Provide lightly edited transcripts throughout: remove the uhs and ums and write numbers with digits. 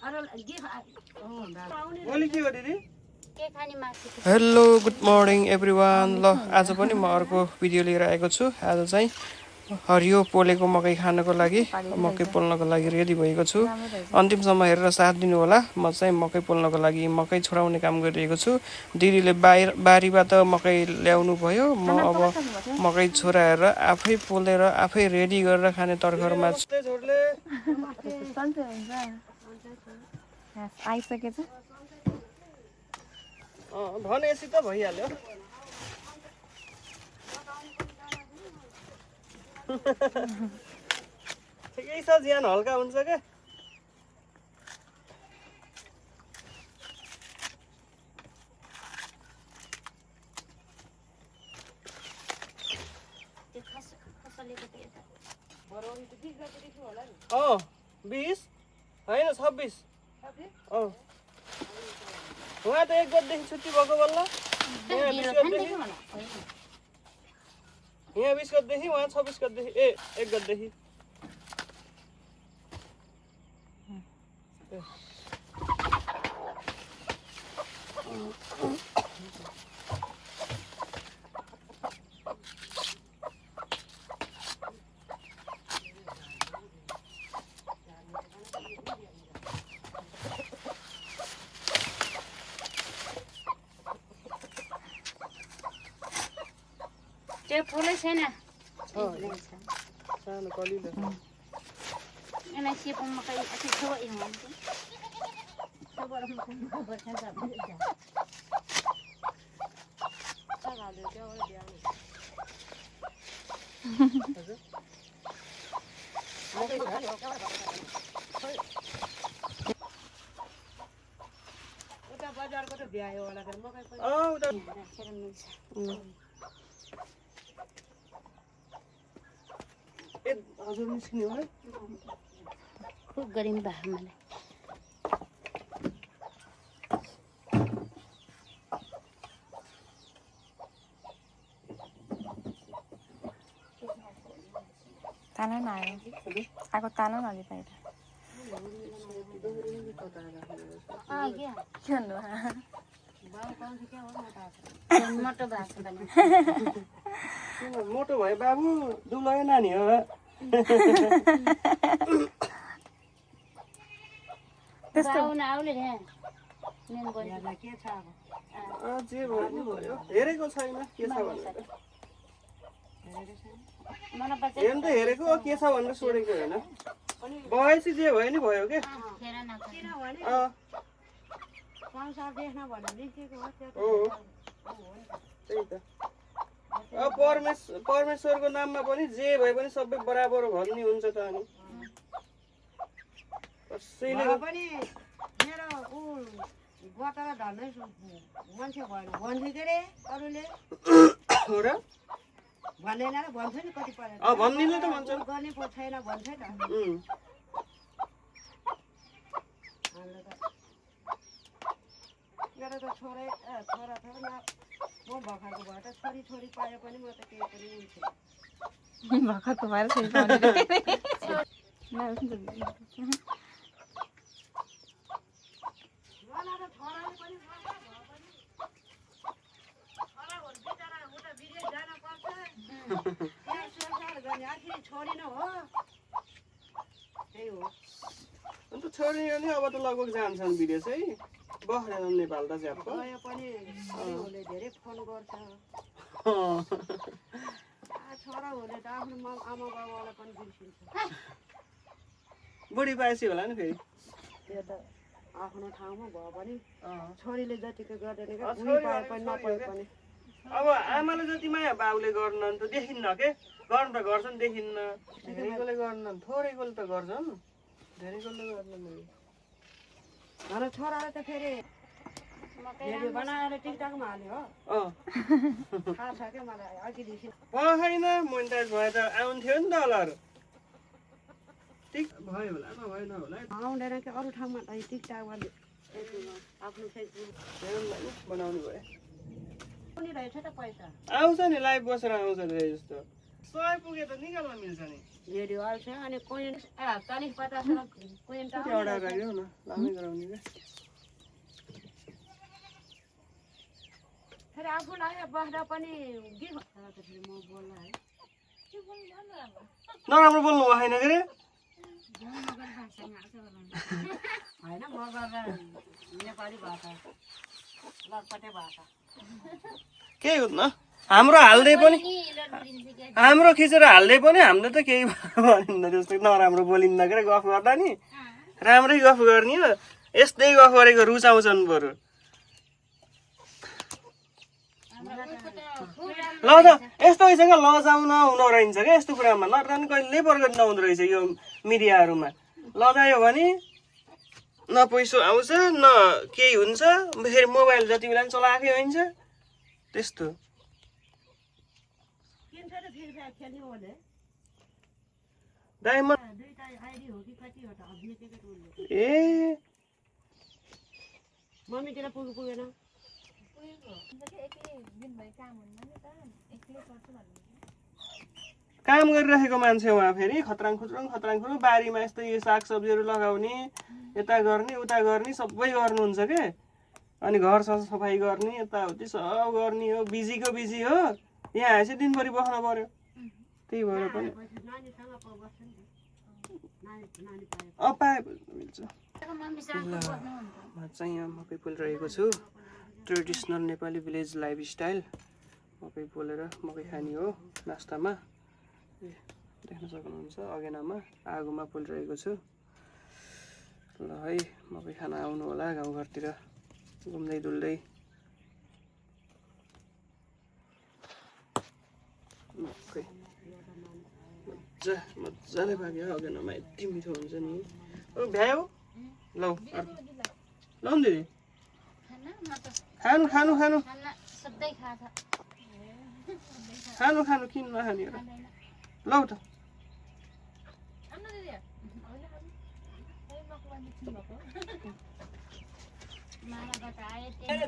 Hello good morning everyone. ल आज पनि म अर्को भिडियो लिएर आएको छु। आज चाहिँ हरियो पोलेको मकै खानको लागि मकै पोल्नको लागि रेडी भएको छु। अन्तिमसम्म हेरेर साथ दिनु होला। म चाहिँ मकै पोल्नको लागि मकै छोडाउने काम गरिरहेको छु। दिदीले बारीबाट मकै ल्याउनु भयो। म अब मकै छोराएर आफै पोलेर आफै रेडी गरेर खाने तर्खरमा छु। आइसकेछ भनेपछि त भइहाल्यो। ठिकै छ, ज्यान हल्का हुन्छ क्या। अँ 20 होइन 26। उहाँ त 1 गतेदेखि छुट्टी भएको बल्ल। यहाँ 20 गतेदेखि, उहाँ 26 गतेदेखि 1 गतेदेखि। त्यो फुलै छैन सानो कलिलो छ। यसलाई सेपमा मकै अच्छी छो यो हुन्छ सबर मकै बर्छ त उता बजारको त भ्यायो होला तर मकै पनि उता हजुर निस्किने हो है। खुब गरिम भा मलाई ताना नआयो आएको ताना नले बाहिर के भन्नु मोटो भएको छ भने मोटो भयो बाबु, दुब्लो नानी हो। बाउन आउले रे मेन गरी के छ अब जे भयो नि भयो, हेरेको छैन के छ भनेर। मन पर्छ हेर्नु त हेरेको, के छ भनेर सोधेको होइन। भएपछि जे भयो नि भयो के। फेर न किनभने संसार देख्न भनेर लेखेको हो त्यो हो त्यही त। अब परमेश्वरको नाममा पनि जे भए पनि सबै बराबर भन्ने हुन्छ त। अनि कसैले पनि मेरो ऊ गतरा धर्दै मान्छे भएन भन्छु के रे अरूले हो र भन्दैन र भन्छु नि कति पऱ्यो भन्नेले त भन्छ गर्ने पो छैन भन्छ त मेरो त छोरा छोरा म भर्खरको भएर त छोरी पायो पनि म त केही पनि हुन्छ भर्खरको भएर छोरी पाउने छोरी न हो त्यही हो। अन्त छोरी अनि अब त लगभग जान्छन् विदेश है, बस्दैन नेपाल त ज्याप गयो पनि धेरै फोन गर्छ छोरा हुने त आफ्नो आमा बाबालाई पनि बिर्सिन्छ। बुढी पाएपछि होला नि फेरि त्यो त आफ्नो ठाउँमा भयो पनि छोरीले जतिको गर्दैन क्या बुढी पाए पनि नपाए पनि। अब आमाले जति माया बाउले गर्नन् त देखिन्न के, गर्नु त गर्छन् देखिन्न। धेरैकोले गर्नन्, थोरैकोले त गर्छन्, धेरैकोले गर्नन्। र छोराले त फेरि भिडियो बनाएर टिकटकमा हाल्यो हो थाहा छ क्या मलाई अघिदेखि छैन मोनिटाइज भए त आउँथ्यो नि डलर। ठिक भयो होला नभएन होला आउँदैन कि अरू ठाउँमा त टिकटकमा आफ्नो फेसबुक बनाउनु भयो पनि रहेछ त पैसा आउँछ नि, लाइभ बसेर आउँछ धेरै जस्तो। 100 पुगे त निकाल्न मिल्छ नि रेडियो हाल्छ अनि कोइन 40-50 कोइन त एउटा राख्यो न लामै गराउने के फेरि आफूलाई बस्दा पनि के भन्छ त फेरि म बोल्ला है नराम्रो बोल्नु भएन के रे होइन म गर्दा नेपाली भाषा लटपटे भाषा केही हुन्न हाम्रो हाल्दै पनि हाम्रो खिचेर हाल्दै पनि हामीले त केही भनिन्न जस्तो नराम्रो बोलिन्न के गफ गर्दा नि राम्रै गफ गर्ने हो यस्तै गफ गरेको रुचाउँछन् बरु ल त यस्तो भइसक्यो लजाउन हुँदो रहेछ क्या यस्तो कुरामा नर्दान कहिल्यै प्रगति नहुँदो रहेछ यो मिडियाहरूमा लजायो भने न पैसा आउँछ न केही हुन्छ फेरि मोबाइल जति बेला पनि चलाएकै हुन्छ त्यस्तो किन्छ र फ्री फायर खेल्ने भने डायमन्ड दुईटा आइडी हो कि कति हो त बेचेको त उसले ए मम्मीतिर पुगेन काम गरिरहेको मान्छे उहाँ फेरि खतराङ खुत्रुङ बारीमा यस्तै सागसब्जीहरू लगाउने यता गर्ने उता गर्ने सबै गर्नुहुन्छ के अनि घर सफाइ गर्ने यताउति सब गर्ने हो बिजीको बिजी हो यहाँ आएपछि दिनभरि बस्न पर्यो त्यही भएर पनि नानीसँग बस्छ नि नानी पाए पाए मिल्छ म चाहिँ यहाँ मकै पोलिरहेको छु ट्रेडिसनल नेपाली भिलेज लाइफस्टाइल मकै पोलेर मकै खाने हो नास्तामा देख्न सक्नुहुन्छ अगेनामा आगोमा पोलिरहेको छु ल है मकै खाना आउनु होला गाउँघरतिर घुम्दै डुल्दै मकै मजाले पाक्यो अगेनामा यति मिठो हुन्छ नि भ्यायो लौ लौ दिदी खानु खानु खानु खानु खानु किन नखाने लौ त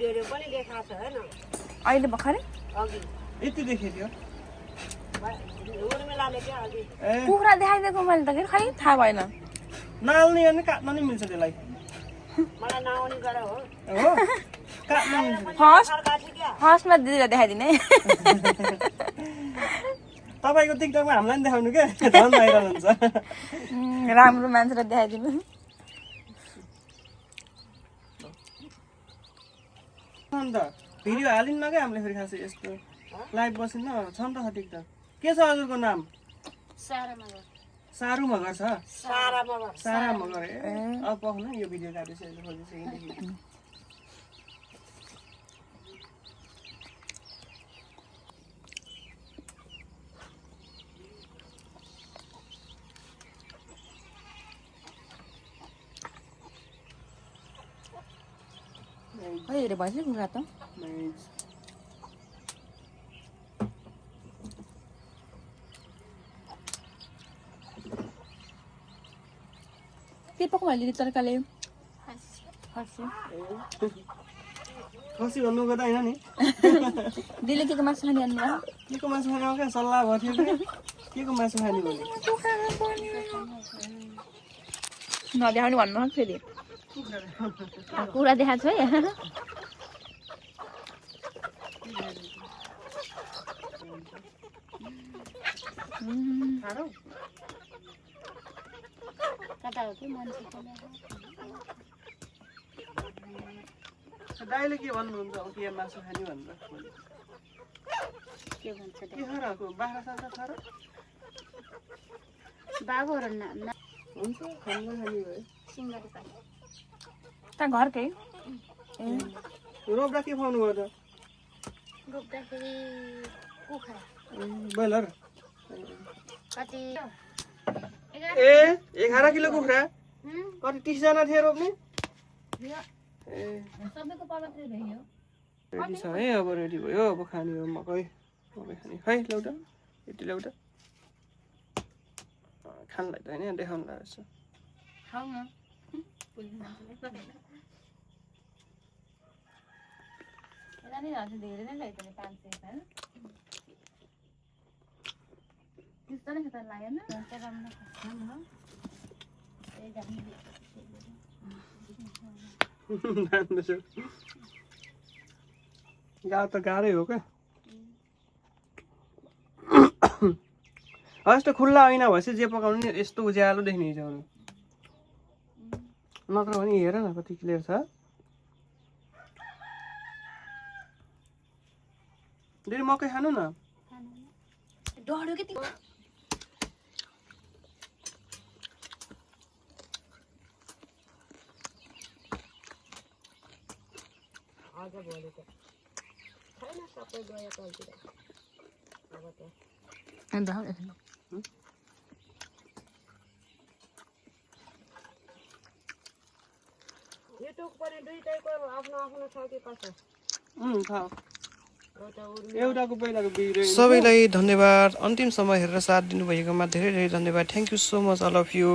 भिडियो पनि देखाएको छ होइन अहिले भर्खरै अघि यति देखेँ थियो उर्मिलाले क्या अघि ए कुखुरा देखाइदिएको मैले त खै थाहा भएन नाल्ने अनि काट्न नि मिल्छ त्यसलाई मलाई नआउने गरेर हो हो काट्न मिल्छ फर्स्टमा दिदीलाई देखाइदिने तपाईँको टिकटकमा हामीलाई नि देखाउनु के झन् भाइरल हुन्छ राम्रो मान्छेलाई देखाइदिनु अन्त भिडियो हालिन्न क्या हामीले फेरि खासै यस्तो लाइभ बसिन्न छ नि त टिकटक के छ हजुरको नाम सारू मगर छ सारा मगर ए अब पख्नु यो भिडियो काटेपछि अहिले खोजेपछि यहीँदेखि कहिले भएछ कुखुरा त के पकाउनु अहिले तर्काले खसी भन्नु गर्दा होइन नि दिदीले के मासु खाने अन्नु के को मासु खाने हो क्या सल्लाह भएको थियो के को मासु खाने भने नदेखाउने भन्नु फेरि कुखुरा देखाएको छ है कता हो कि मान्छेको दाइले के भन्नुहुन्छ अब के मासु खाने भनेर के भन्छ के छ र बाख्रा साख्रा छ र बाबुहरू हुन्छ खानु खाने भयो सिङ्गरी पानी त घरकै रोप्दा के खुवाउनु भयो त रोप्दाखेरि कुखुरा ब्रोइलर कति ए 11 किलो कुखुरा कति 30 जना थिए रोप्ने ए सबैको पलटले भयो रेडी छ है अब रेडी भयो अब खाने हो मकै खाने खै लौटा यति लौटा खानलाई त होइन देखाउनुलाई रहेछ खाऊ न धेरै नै ल्याइदिने 500 होइन त्यस्तो नै खतरा लाग्यो न हुन्छ राम्रो ए जाने गाह्रो त गाह्रै हो क्या यस्तो खुल्ला ऐना भएपछि जे पकाउनु नि यस्तो उज्यालो देखिने हिजोहरू नत्र भने हेर न कति क्लियर छ दिदी मकै खानु न डढ्यो के आज भोलि त छैन सबै गयो कल्तिर अब त युट्युब पनि दुईटैको आफ्नो आफ्नो छ कि कसो एउटाको पहिलाको बिग्रियो सबैलाई धन्यवाद अन्तिमसम्म हेरेर साथ दिनुभएकोमा धेरै धेरै धन्यवाद thank you so much all of you